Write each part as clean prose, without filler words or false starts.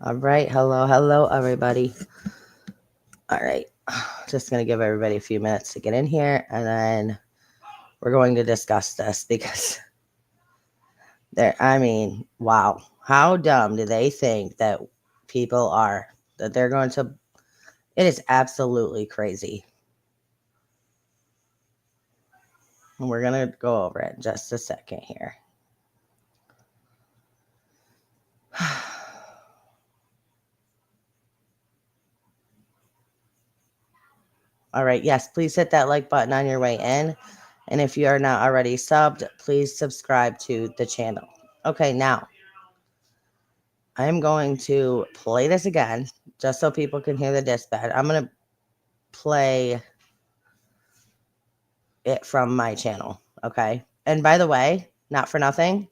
All right. Hello, everybody. All right. Just going to give everybody a few minutes to get in here, and then we're going to discuss this because wow. How dumb do they think that people are? That they're going to. It is absolutely crazy. And we're going to go over it in just a second here. All right. Yes, please hit that like button on your way in. And if you are not already subbed, please subscribe to the channel. Okay, now I am going to play this again just so people can hear the dispatch. I'm going to play it from my channel. Okay. And by the way, not for nothing.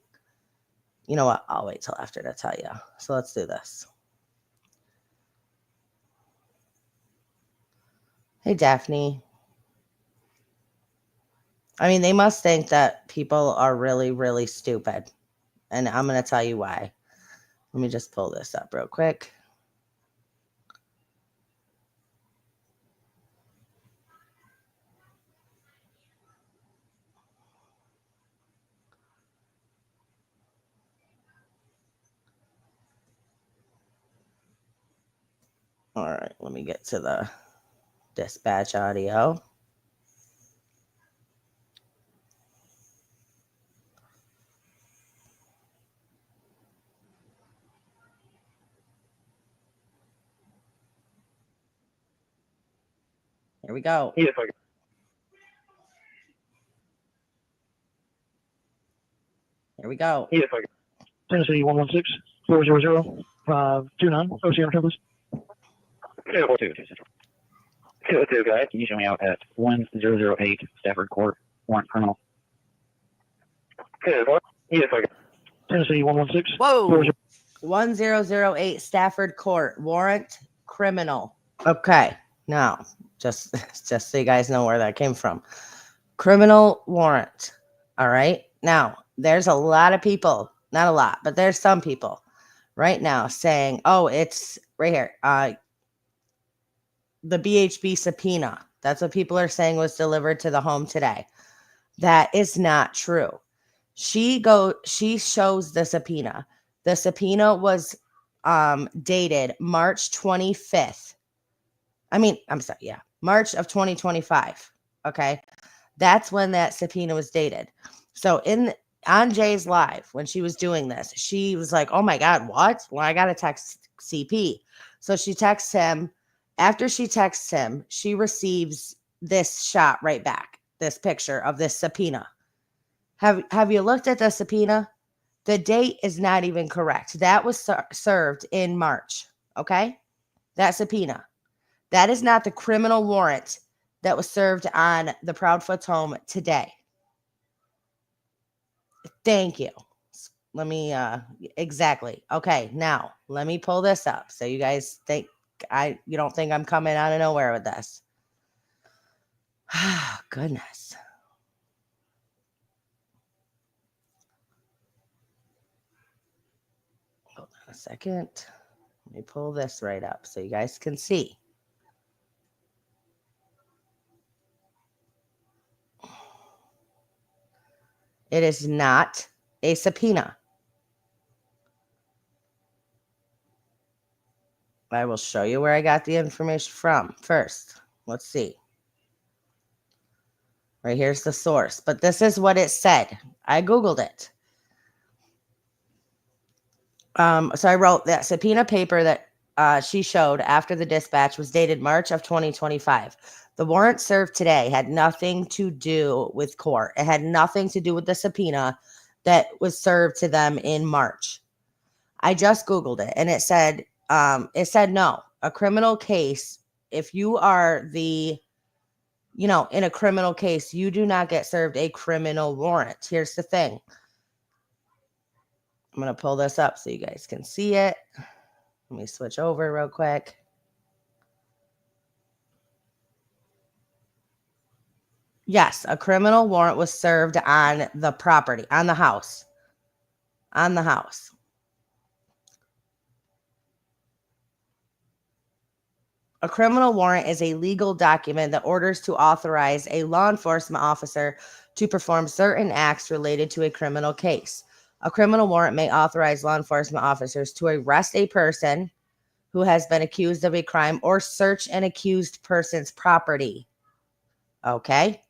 You know what? I'll wait till after to tell you. So let's do this. Hey, Daphne. I mean, they must think that people are really, really stupid. And I'm going to tell you why. Let me just pull this up real quick. All right, let me get to the dispatch audio. Here we go. Here we go. Tennessee 116-400-29 OC on campus. 242 Central. 202 guys, can you show me out at 1008 Stafford Court, warrant criminal? 204. Tennessee 116. Whoa. 1008 Stafford Court, warrant criminal. Okay, now just so you guys know where that came from. Criminal warrant. All right. Now, there's a lot of people, not a lot, but there's some people right now saying, oh, it's right here. The BHB subpoena. That's what people are saying was delivered to the home today. That is not true. She shows the subpoena. The subpoena was dated March 25th. March of 2025. Okay. That's when that subpoena was dated. So on Jay's live, when she was doing this, she was like, oh my God, what? Well, I got to text CP. So she texts him. After she texts him, she receives this shot right back, this picture of this subpoena. Have you looked at the subpoena? The date is not even correct. That was served in March. Okay. That subpoena. That is not the criminal warrant that was served on the Proudfoot's home today. Thank you. Let me, exactly. Okay, now let me pull this up so you guys think you don't think I'm coming out of nowhere with this. Goodness. Hold on a second. Let me pull this right up so you guys can see. It is not a subpoena. I will show you where I got the information from first. Let's see. Right here's the source. But this is what it said. I Googled it. So I wrote that subpoena paper that she showed after the dispatch was dated March of 2025. The warrant served today had nothing to do with court. It had nothing to do with the subpoena that was served to them in March. I just Googled it and it said no, a criminal case. If you are in a criminal case, you do not get served a criminal warrant. Here's the thing. I'm going to pull this up so you guys can see it. Let me switch over real quick. Yes, a criminal warrant was served on the property, on the house. On the house. A criminal warrant is a legal document that orders to authorize a law enforcement officer to perform certain acts related to a criminal case. A criminal warrant may authorize law enforcement officers to arrest a person who has been accused of a crime or search an accused person's property. Okay?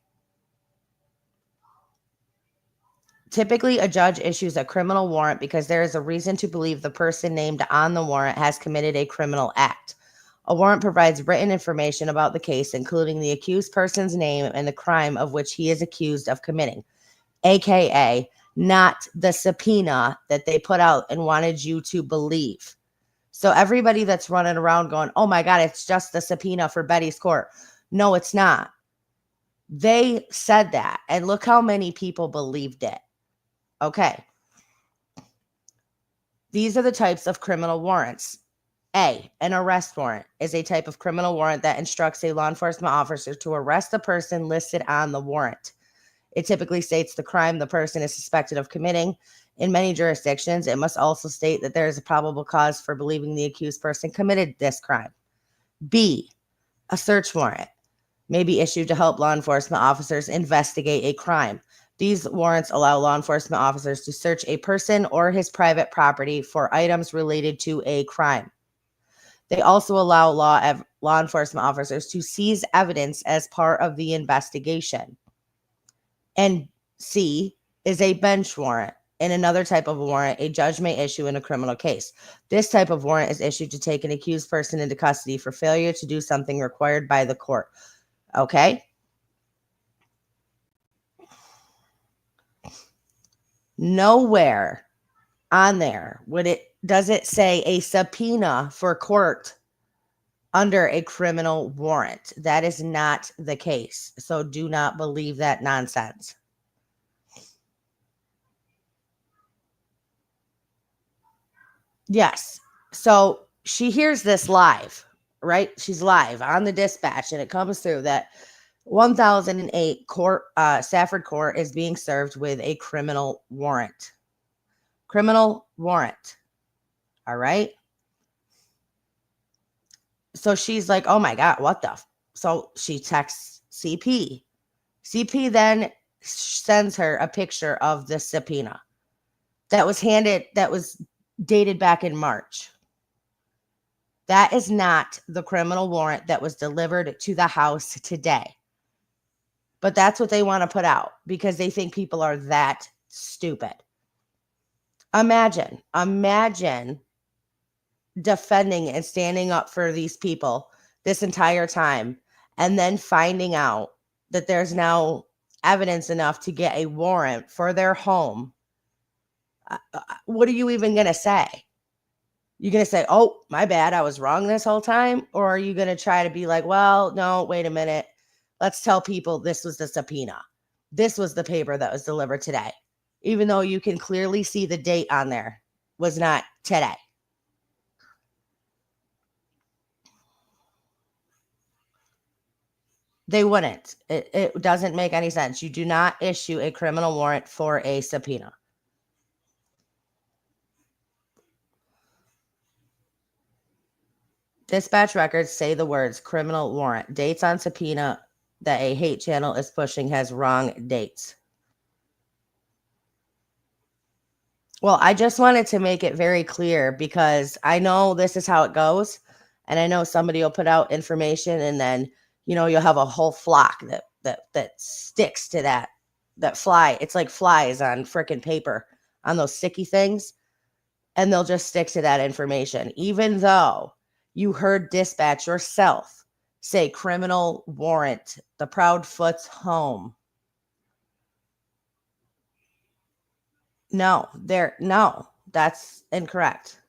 Typically, a judge issues a criminal warrant because there is a reason to believe the person named on the warrant has committed a criminal act. A warrant provides written information about the case, including the accused person's name and the crime of which he is accused of committing, aka not the subpoena that they put out and wanted you to believe. So everybody that's running around going, oh my God, it's just the subpoena for Betty's court. No, it's not. They said that, and look how many people believed it. Okay. These are the types of criminal warrants. A, an arrest warrant is a type of criminal warrant that instructs a law enforcement officer to arrest the person listed on the warrant. It typically states the crime the person is suspected of committing. In many jurisdictions, it must also state that there is a probable cause for believing the accused person committed this crime. B, a search warrant may be issued to help law enforcement officers investigate a crime. These warrants allow law enforcement officers to search a person or his private property for items related to a crime. They also allow law enforcement officers to seize evidence as part of the investigation. And C is a bench warrant. In another type of warrant, a judge may issue in a criminal case. This type of warrant is issued to take an accused person into custody for failure to do something required by the court. Okay? Nowhere on there does it say a subpoena for court under a criminal warrant. That is not the case. So do not believe that nonsense. Yes. So she hears this live, right? She's live on the dispatch, and it comes through that 1008 court, Stafford Court is being served with a criminal warrant. Criminal warrant. All right. So she's like, oh my God, what the? So she texts CP. CP then sends her a picture of the subpoena that was dated back in March. That is not the criminal warrant that was delivered to the house today. But that's what they want to put out because they think people are that stupid. Imagine defending and standing up for these people this entire time and then finding out that there's now evidence enough to get a warrant for their home. What are you even going to say? You're going to say, oh, my bad, I was wrong this whole time? Or are you going to try to be like, well, no, wait a minute. Let's tell people this was the subpoena. This was the paper that was delivered today. Even though you can clearly see the date on there was not today. They wouldn't. It doesn't make any sense. You do not issue a criminal warrant for a subpoena. Dispatch records say the words criminal warrant. Dates on subpoena that a hate channel is pushing has wrong dates. Well, I just wanted to make it very clear because I know this is how it goes. And I know somebody will put out information and then, you'll have a whole flock that sticks to that fly. It's like flies on freaking paper on those sticky things. And they'll just stick to that information, even though you heard dispatch yourself say criminal warrant, the Proudfoot's home. No, that's incorrect.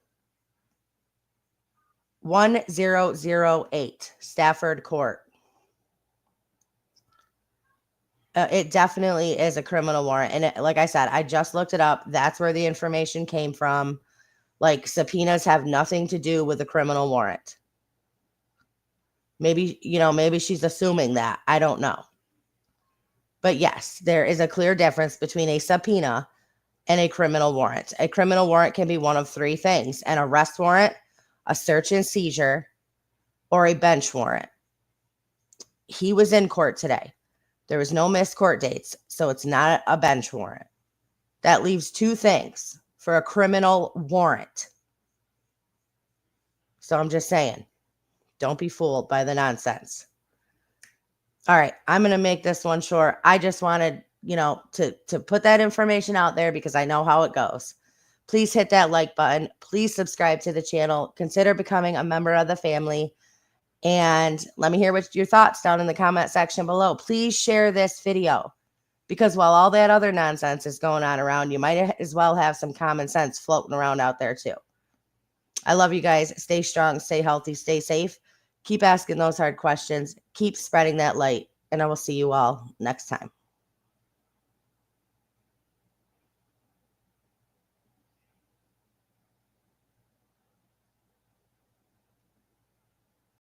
1008 Stafford Court. It definitely is a criminal warrant. And like I said, I just looked it up. That's where the information came from. Like, subpoenas have nothing to do with a criminal warrant. Maybe she's assuming that. I don't know. But yes, there is a clear difference between a subpoena and a criminal warrant. A criminal warrant can be one of three things: an arrest warrant, a search and seizure, or a bench warrant. He was in court today. There was no missed court dates, so it's not a bench warrant. That leaves two things for a criminal warrant. So I'm just saying, don't be fooled by the nonsense. All right, I'm going to make this one short. I just wanted, to put that information out there because I know how it goes. Please hit that like button. Please subscribe to the channel. Consider becoming a member of the family. And let me hear what your thoughts down in the comment section below. Please share this video because while all that other nonsense is going on around, you might as well have some common sense floating around out there too. I love you guys. Stay strong, stay healthy, stay safe. Keep asking those hard questions. Keep spreading that light. And I will see you all next time.